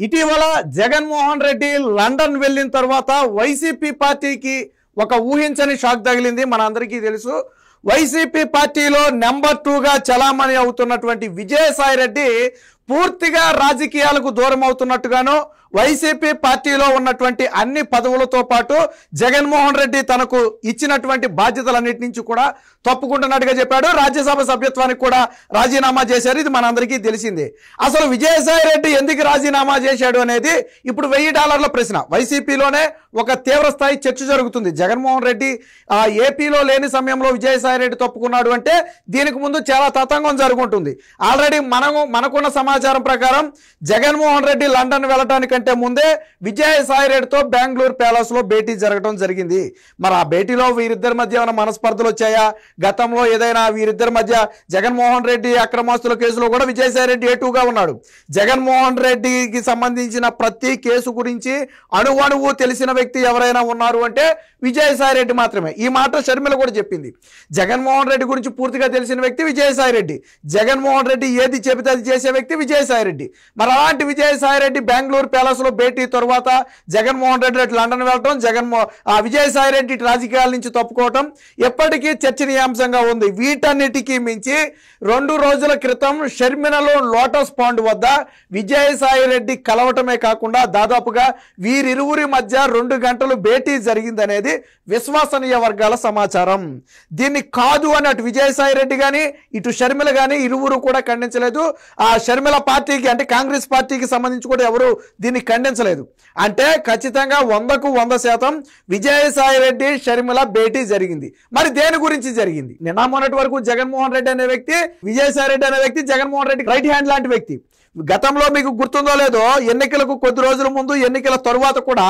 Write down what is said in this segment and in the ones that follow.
ఇటీవల జగన్మోహన్ రెడ్డి లండన్ వెళ్ళిన తర్వాత వైసీపీ పార్టీకి ఒక ఊహించని షాక్ తగిలింది. మనందరికీ తెలుసు, వైసీపీ పార్టీలో నెంబర్ 2గా చలామణి అవుతున్నటువంటి విజయసాయిరెడ్డి పూర్తిగా రాజకీయాలకు దూరం అవుతున్నట్టుగాను, వైసీపీ పార్టీలో ఉన్నటువంటి అన్ని పదవులతో పాటు జగన్మోహన్ రెడ్డి తనకు ఇచ్చినటువంటి బాధ్యతలన్నిటి నుంచి కూడా తప్పుకుంటున్నట్టుగా చెప్పాడు. రాజ్యసభ సభ్యత్వానికి కూడా రాజీనామా చేశారు. ఇది మనందరికీ తెలిసిందే. అసలు విజయసాయిరెడ్డి ఎందుకు రాజీనామా చేశాడు అనేది ఇప్పుడు $1000 ప్రశ్న. వైసీపీలోనే ఒక తీవ్రస్థాయి చర్చ జరుగుతుంది. జగన్మోహన్ రెడ్డి ఏపీలో లేని సమయంలో విజయసాయిరెడ్డి తప్పుకున్నాడు అంటే దీనికి ముందు చాలా తతంగం జరుగుతుంది. ఆల్రెడీ మనకున్న సమాచారం ప్రకారం జగన్మోహన్ రెడ్డి లండన్ వెళ్ళటానికంటే ముందే విజయసాయిరెడ్డితో బెంగళూరు ప్యాలెస్ లో భేటీ జరగడం జరిగింది. మరి ఆ భేటీలో వీరిద్దరి మధ్య ఏమైనా మనస్పర్ధలు వచ్చాయా? గతంలో ఏదైనా వీరిద్దరి మధ్య జగన్మోహన్ రెడ్డి అక్రమాస్తుల కేసులో కూడా విజయసాయిరెడ్డి A2గా ఉన్నాడు. జగన్మోహన్ రెడ్డికి సంబంధించిన ప్రతి కేసు గురించి అణువణువు తెలిసిన వ్యక్తి ఎవరైనా ఉన్నారు అంటే విజయసాయిరెడ్డి మాత్రమే. ఈ మాట షర్మిల కూడా చెప్పింది. జగన్మోహన్ రెడ్డి గురించి పూర్తిగా తెలిసిన వ్యక్తి విజయసాయిరెడ్డి. జగన్మోహన్ రెడ్డి ఏది చెబితే అది చేసే వ్యక్తి విజయసాయిరెడ్డి. మరి అలాంటి విజయసాయిరెడ్డి బెంగళూరు ప్యాలెస్ లో భేటీ తర్వాత జగన్మోహన్ రెడ్డి లండన్ వెళ్ళటం, విజయసాయిరెడ్డి రాజకీయాల నుంచి తప్పుకోవటం ఎప్పటికీ చర్చనీయాంశంగా ఉంది. వీటన్నిటికీ మించి 2 రోజుల క్రితం షర్మిలలో లోటస్ పాండ్ వద్ద విజయసాయిరెడ్డి కలవటమే కాకుండా దాదాపుగా వీరిరువురి మధ్య 2 గంటలు భేటీ జరిగిందనేది విశ్వసనీయ వర్గాల సమాచారం. దీన్ని కాదు అని అటు విజయసాయిరెడ్డి కానీ ఇటు షర్మిల కానీ ఇరువురు కూడా ఖండించలేదు. ఆ షర్మిల పార్టీకి అంటే కాంగ్రెస్ పార్టీకి సంబంధించి కూడా ఎవరు దీన్ని ఖండించలేదు. అంటే ఖచ్చితంగా 100కు 100% విజయసాయిరెడ్డి షర్మిల భేటీ జరిగింది. మరి దేని గురించి జరిగింది? నిన్న మొన్నటి వరకు జగన్మోహన్ రెడ్డి అనే వ్యక్తి, విజయసాయిరెడ్డి అనే వ్యక్తి జగన్మోహన్ రెడ్డి రైట్ హ్యాండ్ లాంటి వ్యక్తి. గతంలో మీకు గుర్తుందో లేదో, ఎన్నికలకు కొద్ది రోజుల ముందు ఎన్నికల తరువాత కూడా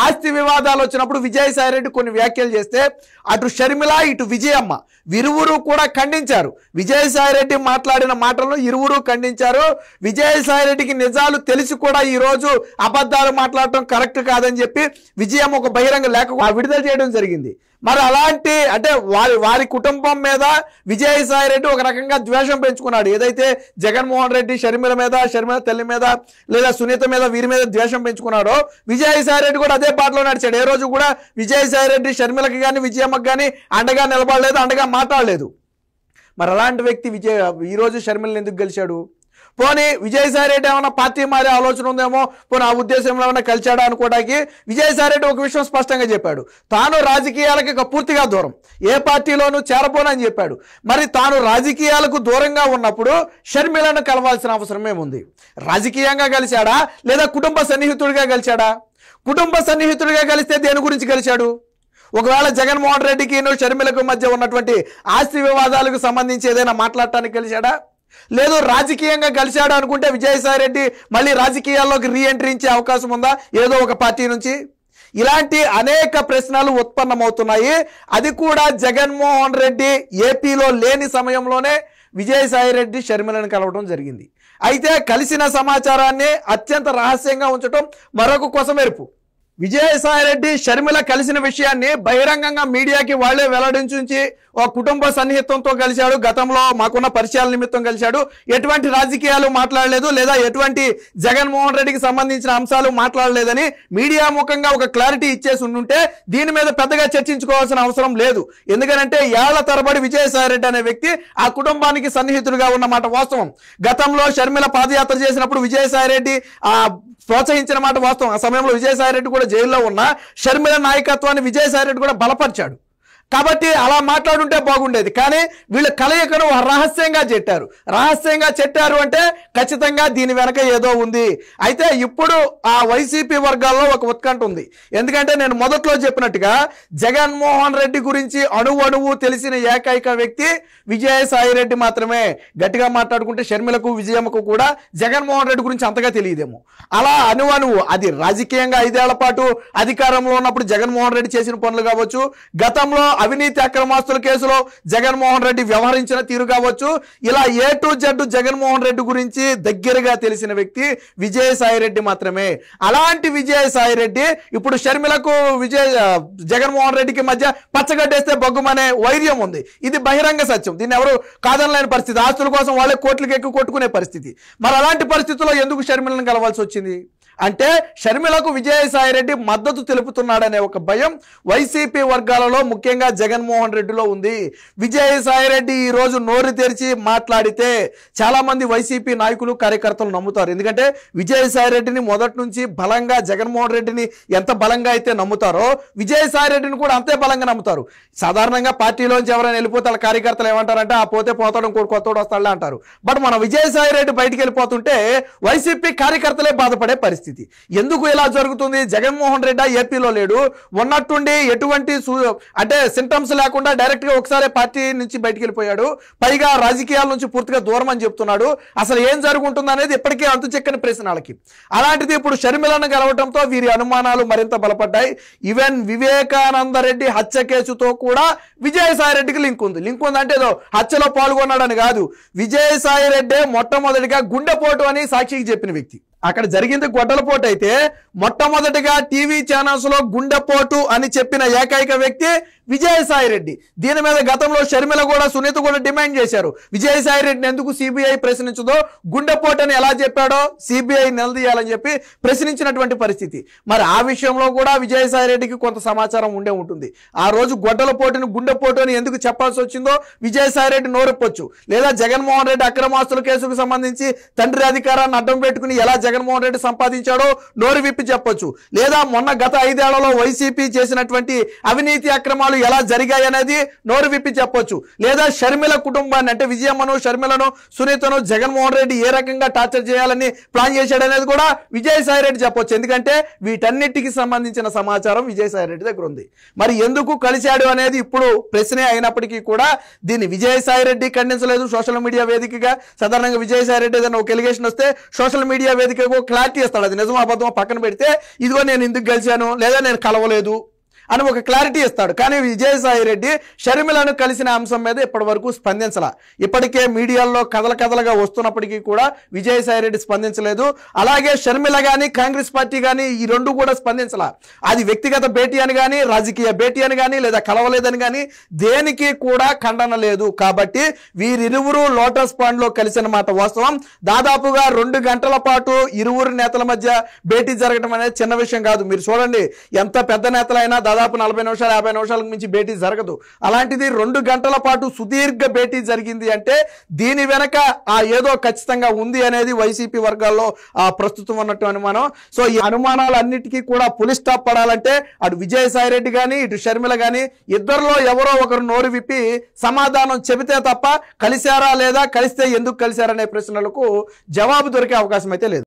ఆస్తి వివాదాలు వచ్చినప్పుడు విజయసాయిరెడ్డి కొన్ని వ్యాఖ్యలు చేస్తే అటు షర్మిల ఇటు విజయమ్మ ఇరువురు కూడా ఖండించారు. విజయసాయిరెడ్డి మాట్లాడిన మాటలను ఇరువురు ఖండించారు. విజయసాయిరెడ్డికి నిజాలు తెలిసి కూడా ఈరోజు అబద్ధాలు మాట్లాడటం కరెక్ట్ కాదని చెప్పి విజయమ్మ ఒక బహిరంగ లేఖ విడుదల చేయడం జరిగింది. మరి అలాంటి అంటే వారి కుటుంబం మీద విజయసాయిరెడ్డి ఒక రకంగా ద్వేషం పెంచుకున్నాడు. ఏదైతే జగన్మోహన్ రెడ్డి షర్మిల మీద, షర్మిల తల్లి మీద లేదా సునీత మీద వీరి మీద ద్వేషం పెంచుకున్నాడో విజయసాయిరెడ్డి కూడా అదే బాటలో నడిచాడు. ఏ రోజు కూడా విజయసాయిరెడ్డి షర్మిలకి కానీ విజయమ్మకి కానీ అండగా నిలబడలేదు, అండగా మాట్లాడలేదు. మరి అలాంటి వ్యక్తి ఈరోజు షర్మిలను ఎందుకు గెలిచాడు? పోనీ విజయసాయిరెడ్డి ఏమైనా పార్టీ మారే ఆలోచన ఉందేమో, పోనీ ఆ ఉద్దేశంలో ఏమైనా కలిచాడా అనుకోవడానికి విజయసాయిరెడ్డి ఒక విషయం స్పష్టంగా చెప్పాడు. తాను రాజకీయాలకి పూర్తిగా దూరం, ఏ పార్టీలోనూ చేరపోనని చెప్పాడు. మరి తాను రాజకీయాలకు దూరంగా ఉన్నప్పుడు షర్మిలను కలవాల్సిన అవసరం ఏముంది? రాజకీయంగా కలిశాడా లేదా కుటుంబ సన్నిహితుడిగా కలిశాడా? కుటుంబ సన్నిహితుడిగా కలిస్తే దేని గురించి కలిశాడు? ఒకవేళ జగన్మోహన్ రెడ్డికి షర్మిలకు మధ్య ఉన్నటువంటి ఆస్తి వివాదాలకు సంబంధించి ఏదైనా మాట్లాడటానికి కలిశాడా? లేదు రాజకీయంగా కలిశాడు అనుకుంటే విజయసాయిరెడ్డి మళ్ళీ రాజకీయాల్లోకి రీఎంట్రీ ఇచ్చే అవకాశం ఉందా ఏదో ఒక పార్టీ నుంచి? ఇలాంటి అనేక ప్రశ్నలు ఉత్పన్నమవుతున్నాయి. అది కూడా జగన్మోహన్ రెడ్డి ఏపీలో లేని సమయంలోనే విజయసాయిరెడ్డి షర్మిలను కలవడం జరిగింది. అయితే కలిసిన సమాచారాన్ని అత్యంత రహస్యంగా ఉంచడం మరొక కొసమెరుపు. విజయసాయిరెడ్డి షర్మిల కలిసిన విషయాన్ని బహిరంగంగా మీడియాకి వాళ్లే వెల్లడించి ఒక కుటుంబ సన్నిహితంతో కలిశాడు, గతంలో మాకున్న పరిచయాల నిమిత్తం కలిశాడు, ఎటువంటి రాజకీయాలు మాట్లాడలేదు లేదా ఎటువంటి జగన్మోహన్ రెడ్డికి సంబంధించిన అంశాలు మాట్లాడలేదని మీడియా ముఖంగా ఒక క్లారిటీ ఇచ్చేసి ఉంటే దీని మీద పెద్దగా చర్చించుకోవాల్సిన అవసరం లేదు. ఎందుకంటే ఏళ్ల తరబడి విజయసాయిరెడ్డి అనే వ్యక్తి ఆ కుటుంబానికి సన్నిహితుడిగా ఉన్నమాట వాస్తవం. గతంలో షర్మిల పాదయాత్ర చేసినప్పుడు విజయసాయిరెడ్డి ప్రోత్సహించిన మాట వాస్తవం. ఆ సమయంలో విజయసాయిరెడ్డి కూడా జైల్లో ఉన్న షర్మిల నాయకత్వాన్ని విజయసాయిరెడ్డి కూడా బలపరిచాడు. కాబట్టి అలా మాట్లాడుంటే బాగుండేది. కానీ వీళ్ళు కలయికను రహస్యంగా చెట్టారు అంటే ఖచ్చితంగా దీని వెనక ఏదో ఉంది. అయితే ఇప్పుడు ఆ వైసీపీ వర్గాల్లో ఒక ఉత్కంఠ ఉంది. ఎందుకంటే నేను మొదట్లో చెప్పినట్టుగా జగన్మోహన్ రెడ్డి గురించి అణువణువు తెలిసిన ఏకైక వ్యక్తి విజయసాయిరెడ్డి మాత్రమే. గట్టిగా మాట్లాడుకుంటే షర్మిలకు విజయమ్మకు కూడా జగన్మోహన్ రెడ్డి గురించి అంతగా తెలియదేమో. అలా అణువణువు అది రాజకీయంగా 5 ఏళ్ల పాటు అధికారంలో ఉన్నప్పుడు జగన్మోహన్ రెడ్డి చేసిన పనులు కావచ్చు, గతంలో అవినీతి అక్రమాస్తుల కేసులో జగన్మోహన్ రెడ్డి వ్యవహరించిన తీరు కావచ్చు, ఇలా A to Z Jaganmohan Reddy గురించి దగ్గరగా తెలిసిన వ్యక్తి విజయసాయిరెడ్డి మాత్రమే. అలాంటి విజయసాయిరెడ్డి ఇప్పుడు షర్మిలకు జగన్మోహన్ రెడ్డికి మధ్య పచ్చగడ్డేస్తే బగ్గుమనే వైర్యం ఉంది. ఇది బహిరంగ సత్యం, దీన్ని ఎవరు కాదనలేని పరిస్థితి. ఆస్తుల కోసం వాళ్ళే కోట్లకి ఎక్కువ కొట్టుకునే పరిస్థితి. మరి అలాంటి పరిస్థితుల్లో ఎందుకు షర్మిలను కలవాల్సి వచ్చింది? అంటే షర్మిలకు విజయసాయిరెడ్డి మద్దతు తెలుపుతున్నాడనే ఒక భయం వైసీపీ వర్గాలలో ముఖ్యంగా జగన్మోహన్ రెడ్డిలో ఉంది. విజయసాయిరెడ్డి ఈ రోజు నోరు తెరిచి మాట్లాడితే చాలా మంది వైసీపీ నాయకులు కార్యకర్తలు నమ్ముతారు. ఎందుకంటే విజయసాయిరెడ్డిని మొదటి నుంచి బలంగా జగన్మోహన్ రెడ్డిని ఎంత బలంగా అయితే నమ్ముతారో విజయసాయిరెడ్డిని కూడా అంతే బలంగా నమ్ముతారు. సాధారణంగా పార్టీలోంచి ఎవరైనా వెళ్ళిపోతే వాళ్ళ కార్యకర్తలు ఏమంటారంటే ఆ పోతే పోతాడు ఇంకోటి కొత్తోడు వస్తాడులే అంటారు. బట్ మన విజయసాయిరెడ్డి బయటికి వెళ్ళిపోతుంటే వైసీపీ కార్యకర్తలే బాధపడే పరిస్థితి. ఎందుకు ఇలా జరుగుతుంది? జగన్మోహన్ రెడ్డి ఏపీలో లేడు, ఉన్నట్టుండి ఎటువంటి అంటే సింటమ్స్ లేకుండా డైరెక్ట్ గా ఒకసారి పార్టీ నుంచి బయటికి వెళ్ళిపోయాడు. పైగా రాజకీయాల నుంచి పూర్తిగా దూరం అని చెప్తున్నాడు. అసలు ఏం జరుగుతుంది అనేది ఇప్పటికే అంతు చెక్కని ప్రశ్న వాళ్ళకి. అలాంటిది ఇప్పుడు షర్మిలను గెలవడంతో వీరి అనుమానాలు మరింత బలపడ్డాయి. ఈవెన్ వివేకానంద రెడ్డి హత్య కేసుతో కూడా విజయసాయిరెడ్డికి లింక్ ఉంది. లింక్ ఉంది అంటే ఏదో హత్యలో పాల్గొన్నాడని కాదు, విజయసాయిరెడ్డి మొట్టమొదటిగా గుండెపోటు అని సాక్షికి చెప్పిన వ్యక్తి. అక్కడ జరిగింది గొడ్డలపోటు అయితే మొట్టమొదటిగా టీవీ ఛానల్స్ లో గుండెపోటు అని చెప్పిన ఏకైక వ్యక్తి విజయసాయిరెడ్డి. దీని మీద గతంలో షర్మిల కూడా సునీత కూడా డిమాండ్ చేశారు. విజయసాయిరెడ్డిని ఎందుకు సిబిఐ ప్రశ్నించదో, గుండెపోటు అని ఎలా చెప్పాడో సిబిఐ నిలదీయాలని చెప్పి ప్రశ్నించినటువంటి పరిస్థితి. మరి ఆ విషయంలో కూడా విజయసాయిరెడ్డికి కొంత సమాచారం ఉండే ఉంటుంది. ఆ రోజు గొడ్డలపోటుని గుండెపోటు అని ఎందుకు చెప్పాల్సి వచ్చిందో విజయసాయిరెడ్డి నోరెప్పొచ్చు. లేదా జగన్మోహన్ రెడ్డి అక్రమాస్తుల కేసుకు సంబంధించి తండ్రి అధికారాన్ని అడ్డం పెట్టుకుని ఎలా జగన్మోహన్ రెడ్డి సంపాదించాడో నోరు విప్పి చెప్పొచ్చు. లేదా మొన్న గత 5 ఏళ్లలో వైసీపీ చేసినటువంటి అవినీతి అక్రమాలు ఎలా జరిగాయి అనేది నోరు విప్పి చెప్పొచ్చు. లేదా షర్మిల కుటుంబాన్ని అంటే విజయమ్మను, షర్మిలను, సునీతను జగన్మోహన్ రెడ్డి ఏ రకంగా టార్చర్ చేయాలని ప్లాన్ చేశాడనేది కూడా విజయసాయిరెడ్డి చెప్పొచ్చు. ఎందుకంటే వీటన్నిటికి సంబంధించిన సమాచారం విజయసాయిరెడ్డి దగ్గర ఉంది. మరి ఎందుకు కలిశాడు అనేది ఇప్పుడు ప్రశ్నే అయినప్పటికీ కూడా దీన్ని విజయసాయిరెడ్డి ఖండించలేదు. సోషల్ మీడియా వేదికగా సాధారణంగా విజయసాయిరెడ్డి ఏదైనా ఒక ఎలిగేషన్ వస్తే సోషల్ మీడియా వేదికగా క్లారిటీ ఇస్తాడు. అది నిజమో అబద్ధమో పక్కన పెడితే ఇదిగో నేను ఎందుకు గెలిచాను లేదా నేను కలవలేదు అని ఒక క్లారిటీ ఇస్తాడు. కానీ విజయసాయిరెడ్డి షర్మిలను కలిసిన అంశం మీద ఇప్పటి వరకు స్పందించలా. ఇప్పటికే మీడియాల్లో కథలుగా వస్తున్నప్పటికీ కూడా విజయసాయిరెడ్డి స్పందించలేదు. అలాగే షర్మిల కానీ కాంగ్రెస్ పార్టీ కానీ ఈ రెండు కూడా స్పందించలా. అది వ్యక్తిగత భేటీ అని కానీ రాజకీయ భేటీ అని కానీ లేదా కలవలేదని కానీ దేనికి కూడా ఖండన లేదు. కాబట్టి వీరిరువురు లోటస్ పాండ్ లో కలిసిన మాట వాస్తవం. దాదాపుగా 2 గంటల పాటు ఇరువురు నేతల మధ్య భేటీ జరగడం అనేది చిన్న విషయం కాదు. మీరు చూడండి, ఎంత పెద్ద నేతలైనా దాదాపు 40 నిమిషాలు 50 నిమిషాలకు మించి భేటీ జరగదు. అలాంటిది 2 గంటల పాటు సుదీర్ఘ భేటీ జరిగింది అంటే దీని వెనక ఏదో ఖచ్చితంగా ఉంది అనేది వైసీపీ వర్గాల్లో ప్రస్తుతం ఉన్నట్టు అనుమానం. సో ఈ అనుమానాలన్నిటికీ కూడా పులి స్టాప్ పడాలంటే అటు విజయసాయిరెడ్డి కానీ ఇటు షర్మిల కానీ ఇద్దరిలో ఎవరో ఒకరు నోరు విప్పి సమాధానం చెబితే తప్ప కలిశారా లేదా, కలిస్తే ఎందుకు కలిశారనే ప్రశ్నలకు జవాబు దొరికే అవకాశం అయితే లేదు.